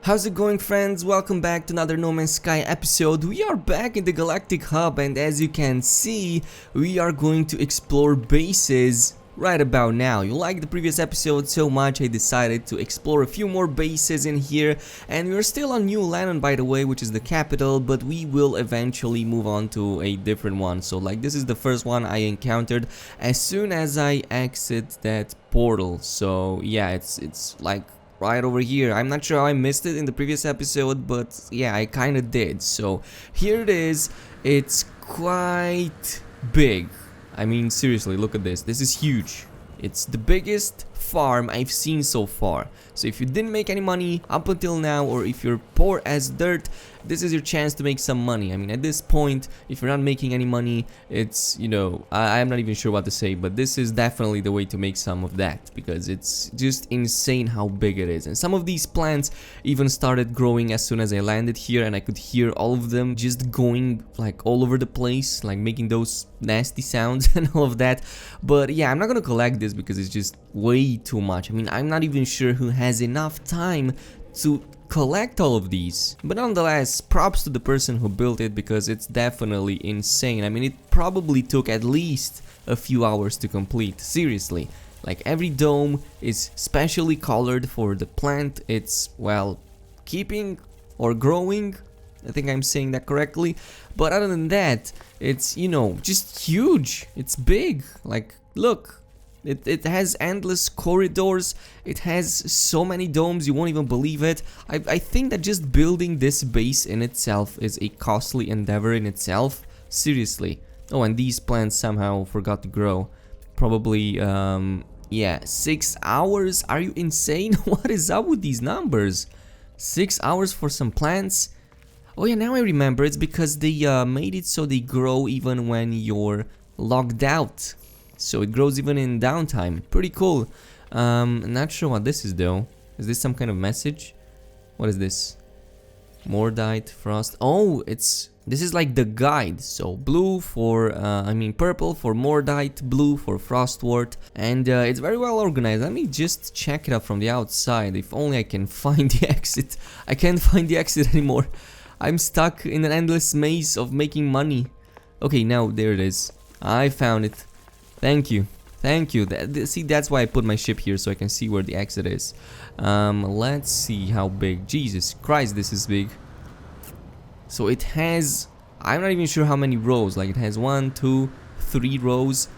How's it going, friends? Welcome back to another No Man's Sky episode. We are back in the Galactic hub, and as you can see, we are going to explore bases right about now. You liked the previous episode so much, I decided to explore a few more bases in here, and we're still on New Lennon, by the way, which is the capital, but we will eventually move on to a different one. So like, this is the first one I encountered as soon as I exit that portal. So yeah, it's like right over here. I'm not sure how I missed it in the previous episode, but yeah, I kinda did. So here it is. It's quite big. I mean, seriously, look at this. This is huge. It's the biggest farm I've seen so far. So if you didn't make any money up until now, or if you're poor as dirt, this is your chance to make some money. I mean, at this point, if you're not making any money, it's, you know, I'm not even sure what to say, but this is definitely the way to make some of that, because it's just insane how big it is. And some of these plants even started growing as soon as I landed here, and I could hear all of them just going like all over the place, like making those nasty sounds and all of that. But yeah, I'm not gonna collect this because it's just way too much. I mean, I'm not even sure who has enough time to collect all of these, but nonetheless, props to the person who built it, because it's definitely insane. I mean, it probably took at least a few hours to complete, seriously. Like, every dome is specially colored for the plant it's, well, keeping or growing. I think I'm saying that correctly, but other than that, it's, you know, just huge. It's big. Like, look. It has endless corridors, it has so many domes, you won't even believe it. I think that just building this base in itself is a costly endeavor in itself, seriously. Oh, and these plants somehow forgot to grow. Probably, yeah, 6 hours? Are you insane? What is up with these numbers? 6 hours for some plants? Oh yeah, now I remember, it's because they made it so they grow even when you're logged out. So it grows even in downtime. Pretty cool. Not sure what this is though. Is this some kind of message? What is this? Mordite, frost. Oh, this is like the guide. So blue for, purple for Mordite, blue for frostwort, and it's very well organized. Let me just check it out from the outside. If only I can find the exit. I can't find the exit anymore. I'm stuck in an endless maze of making money. Okay, now there it is. I found it. Thank you, thank you. See, that's why I put my ship here, so I can see where the exit is. Let's see how big. Jesus Christ, this is big. So it has, I'm not even sure how many rows. Like, it has 1, 2, 3 rows.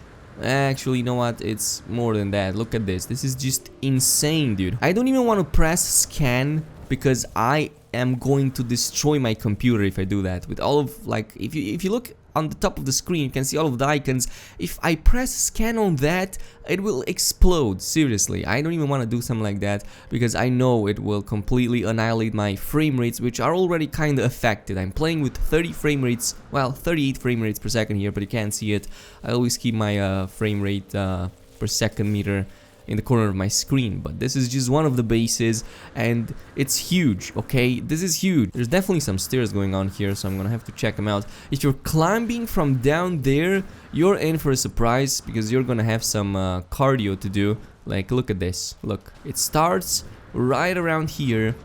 Actually, you know what? It's more than that. Look at this. This is just insane, dude. I don't even want to press scan, because I am going to destroy my computer if I do that. With all of, like, if you look on the top of the screen, you can see all of the icons. If I press scan on that, it will explode. Seriously, I don't even want to do something like that, because I know it will completely annihilate my frame rates, which are already kind of affected. I'm playing with 30 frame rates, well, 38 frame rates per second here, but you can't see it. I always keep my frame rate per second meter in the corner of my screen, but this is just one of the bases, and it's huge. Okay, this is huge. There's definitely some stairs going on here, so I'm gonna have to check them out. If you're climbing from down there, you're in for a surprise, because you're gonna have some cardio to do. Like, look at this. Look, it starts right around here,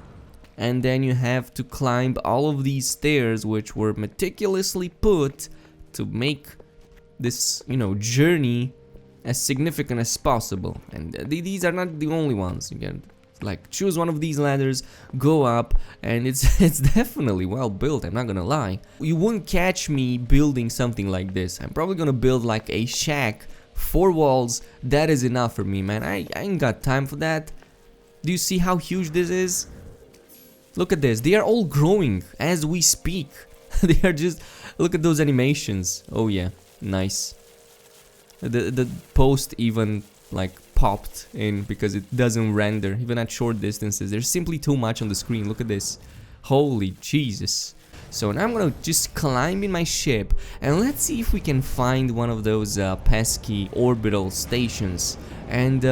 and then you have to climb all of these stairs, which were meticulously put to make this, you know, journey as significant as possible. And these are not the only ones. You can, like, choose one of these ladders, go up, and it's definitely well built, I'm not gonna lie. You wouldn't catch me building something like this. I'm probably gonna build like a shack, 4 walls. That is enough for me, man. I ain't got time for that. Do you see how huge this is? Look at this. They are all growing as we speak. They are just, look at those animations. Oh yeah, nice. The post even like popped in because it doesn't render even at short distances. There's simply too much on the screen. Look at this. Holy Jesus. So now I'm gonna just climb in my ship, and let's see if we can find one of those pesky orbital stations. And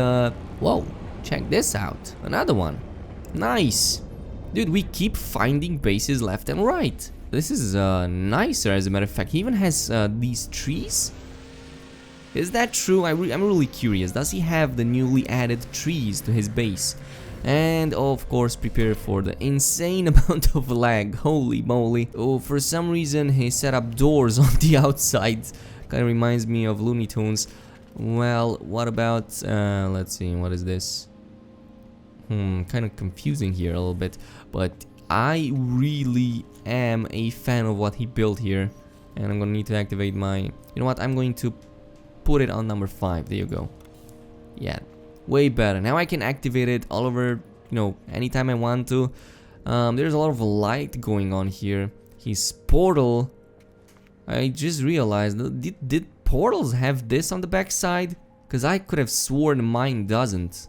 whoa, check this out. Another one. Nice. Dude, we keep finding bases left and right. This is nicer, as a matter of fact. He even has these trees. Is that true? I'm really curious. Does he have the newly added trees to his base? And of course prepare for the insane amount of lag. Holy moly. Oh, for some reason he set up doors on the outside. Kind of reminds me of Looney Tunes. Well, what about let's see, what is this? Kind of confusing here a little bit, but I really am a fan of what he built here. And I'm gonna need to activate my, you know what, I'm going to put it on number 5. There you go. Yeah, way better. Now I can activate it all over, you know, anytime I want to. There's a lot of light going on here. His portal, I just realized, did portals have this on the back side? Because I could have sworn mine doesn't.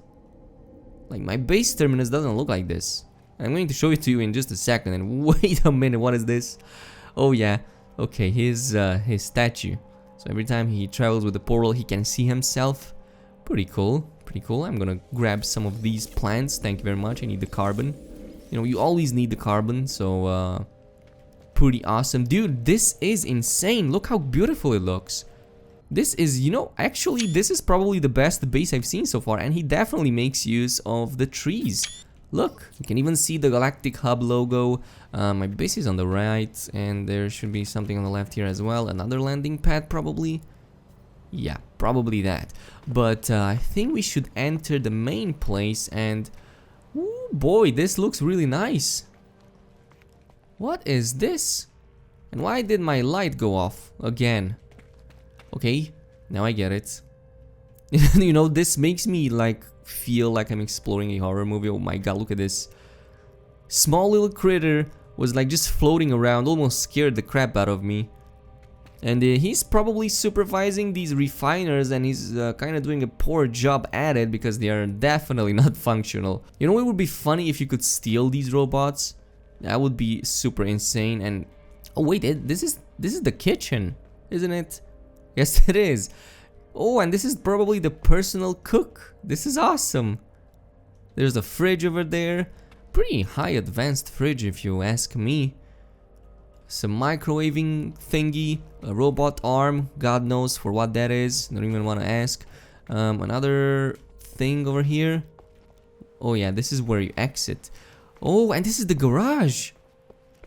Like, my base terminus doesn't look like this. I'm going to show it to you in just a second. And wait a minute, what is this? Oh yeah, okay, his statue. So every time he travels with the portal, he can see himself. Pretty cool, pretty cool. I'm gonna grab some of these plants. Thank you very much. I need the carbon. You know, you always need the carbon, so pretty awesome. Dude, this is insane. Look how beautiful it looks. This is, you know, actually this is probably the best base I've seen so far, and he definitely makes use of the trees. Look, you can even see the Galactic Hub logo. My base is on the right, and there should be something on the left here as well. Another landing pad probably. Yeah, probably that. But I think we should enter the main place, and ooh, boy, this looks really nice. What is this? And why did my light go off again? Okay, now I get it. You know, this makes me like feel like I'm exploring a horror movie. Oh my god, look at this. Small little critter was like just floating around, almost scared the crap out of me. And he's probably supervising these refiners, and he's kind of doing a poor job at it because they are definitely not functional. You know, it would be funny if you could steal these robots. That would be super insane. And oh wait, this is the kitchen, isn't it? Yes, it is. Oh, and this is probably the personal cook. This is awesome. There's a fridge over there. Pretty high advanced fridge if you ask me. Some microwaving thingy, a robot arm, God knows for what that is, don't even want to ask. Another thing over here. Oh yeah, this is where you exit. Oh, and this is the garage.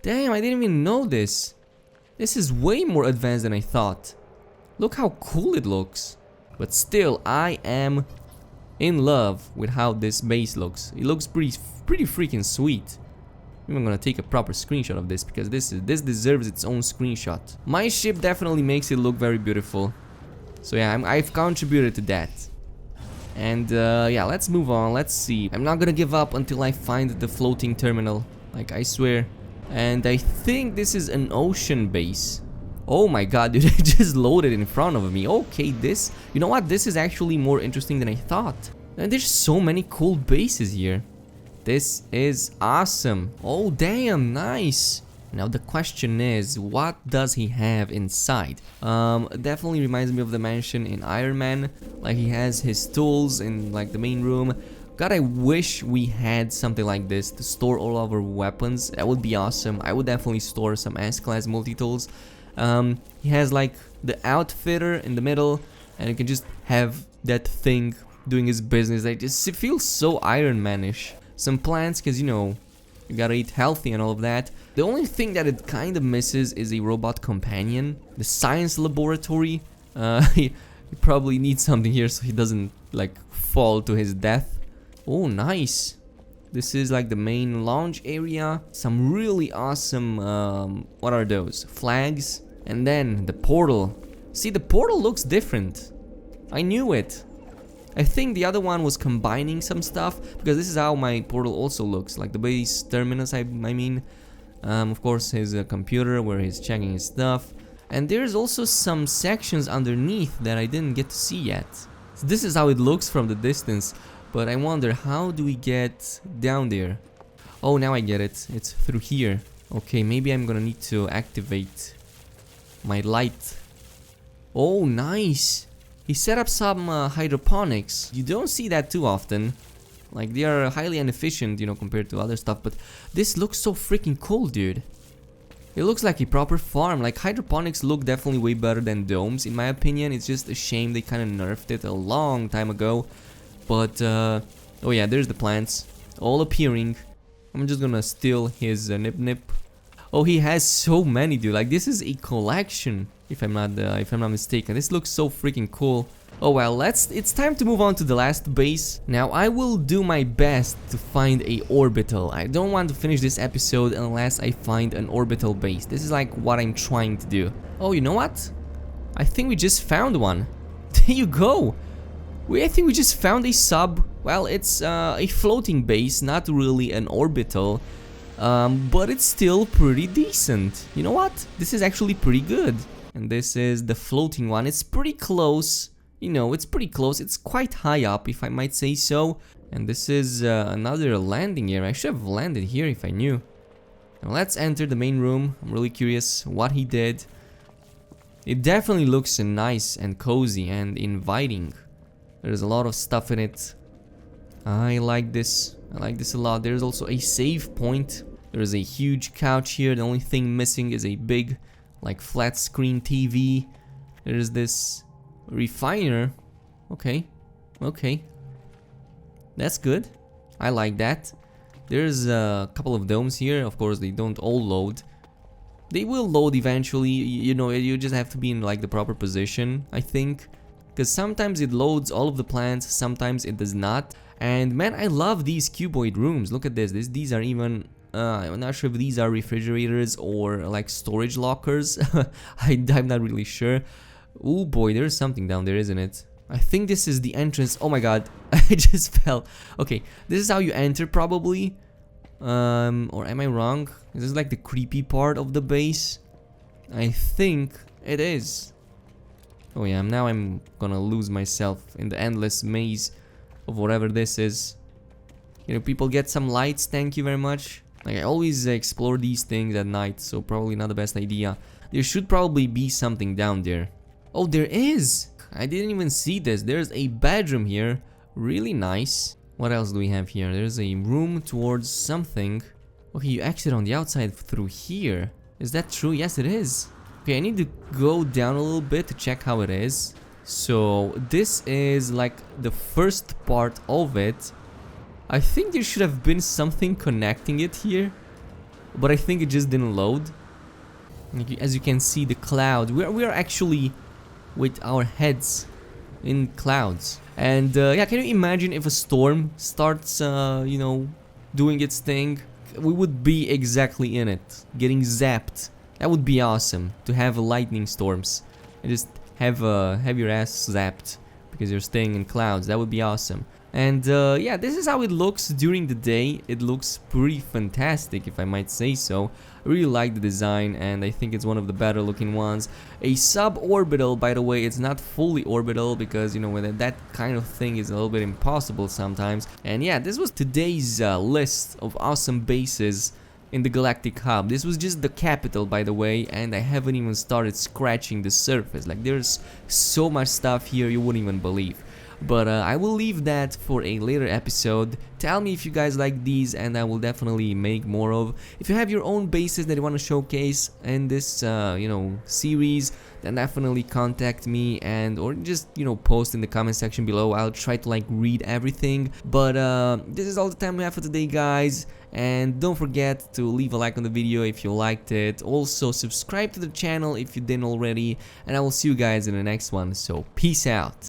Damn, I didn't even know this. This is way more advanced than I thought. Look how cool it looks. But still, I am in love with how this base looks. It looks pretty freaking sweet. I'm gonna take a proper screenshot of this because this deserves its own screenshot. My ship definitely makes it look very beautiful. So yeah, I've contributed to that. And yeah, let's move on. Let's see. I'm not gonna give up until I find the floating terminal. Like, I swear. And I think this is an ocean base. Oh my god, dude, it just loaded in front of me. Okay, this, you know what, this is actually more interesting than I thought. And there's so many cool bases here. This is awesome. Oh damn, nice. Now the question is, what does he have inside? Definitely reminds me of the mansion in Iron Man. Like, he has his tools in like the main room. God, I wish we had something like this to store all of our weapons. That would be awesome. I would definitely store some S-class multi-tools. He has like the outfitter in the middle, and you can just have that thing doing his business. It feels so Iron Man-ish. Some plants, because you know, you gotta eat healthy and all of that. The only thing that it kind of misses is a robot companion. The science laboratory. He probably needs something here so he doesn't like fall to his death. Oh, nice. This is like the main lounge area. Some really awesome, what are those? Flags. And then the portal. See, the portal looks different. I knew it. I think the other one was combining some stuff, because this is how my portal also looks, like the base terminus, I mean. Of course, his computer where he's checking his stuff. And there's also some sections underneath that I didn't get to see yet. So this is how it looks from the distance. But I wonder, how do we get down there? Oh, now I get it. It's through here. Okay, maybe I'm gonna need to activate my light. Oh, nice. He set up some hydroponics. You don't see that too often. Like, they are highly inefficient, you know, compared to other stuff. But this looks so freaking cool, dude. It looks like a proper farm. Like, hydroponics look definitely way better than domes, in my opinion. It's just a shame they kind of nerfed it a long time ago. But, oh yeah, there's the plants. all appearing. I'm just gonna steal his nip nip. Oh, he has so many, dude. Like, this is a collection, if I'm not mistaken. This looks so freaking cool. Oh well, it's time to move on to the last base. Now I will do my best to find a orbital. I don't want to finish this episode unless I find an orbital base. This is like what I'm trying to do. Oh, you know what? I think we just found one. There you go. I think we just found a sub. Well, it's a floating base, not really an orbital. But it's still pretty decent. You know what? This is actually pretty good. And this is the floating one. It's pretty close. You know, it's pretty close. It's quite high up, if I might say so. And this is another landing area. I should have landed here if I knew. Now let's enter the main room. I'm really curious what he did. It definitely looks nice and cozy and inviting. There's a lot of stuff in it. I like this. I like this a lot. There's also a save point. There's a huge couch here. The only thing missing is a big, like, flat screen TV. There's this refiner. Okay. Okay. That's good. I like that. There's a couple of domes here. Of course, they don't all load. They will load eventually. You know, you just have to be in, like, the proper position, I think. Because sometimes it loads all of the plants, sometimes it does not. And man, I love these cuboid rooms. Look at this. These are even... I'm not sure if these are refrigerators or like storage lockers. I'm not really sure. Oh boy, there's something down there, isn't it? I think this is the entrance. Oh my god, I just fell. Okay, this is how you enter probably. Or am I wrong? Is this like the creepy part of the base? I think it is. Oh yeah, now I'm gonna lose myself in the endless maze of whatever this is. You know, people get some lights, thank you very much. Like, I always explore these things at night, so probably not the best idea. There should probably be something down there. Oh, there is! I didn't even see this. There's a bedroom here. Really nice. What else do we have here? There's a room towards something. Okay, you exit on the outside through here. Is that true? Yes, it is. Okay, I need to go down a little bit to check how it is. So, this is like the first part of it. I think there should have been something connecting it here, but I think it just didn't load. As you can see, the cloud. We are actually with our heads in clouds. And yeah, can you imagine if a storm starts, you know, doing its thing? We would be exactly in it, getting zapped. That would be awesome, to have lightning storms and just have your ass zapped because you're staying in clouds. That would be awesome. And yeah, this is how it looks during the day. It looks pretty fantastic, if I might say so. I really like the design, and I think it's one of the better looking ones. A suborbital, by the way. It's not fully orbital because, you know, that kind of thing is a little bit impossible sometimes. And yeah, this was today's list of awesome bases in the Galactic Hub. This was just the capital, by the way, and I haven't even started scratching the surface. Like, there's so much stuff here you wouldn't even believe. But I will leave that for a later episode. Tell me if you guys like these, and I will definitely make more of. If you have your own bases that you want to showcase in this, you know, series, then definitely contact me, and or just, you know, post in the comment section below. I'll try to like read everything. But this is all the time we have for today, guys. And don't forget to leave a like on the video if you liked it. Also, subscribe to the channel if you didn't already. And I will see you guys in the next one. So, peace out.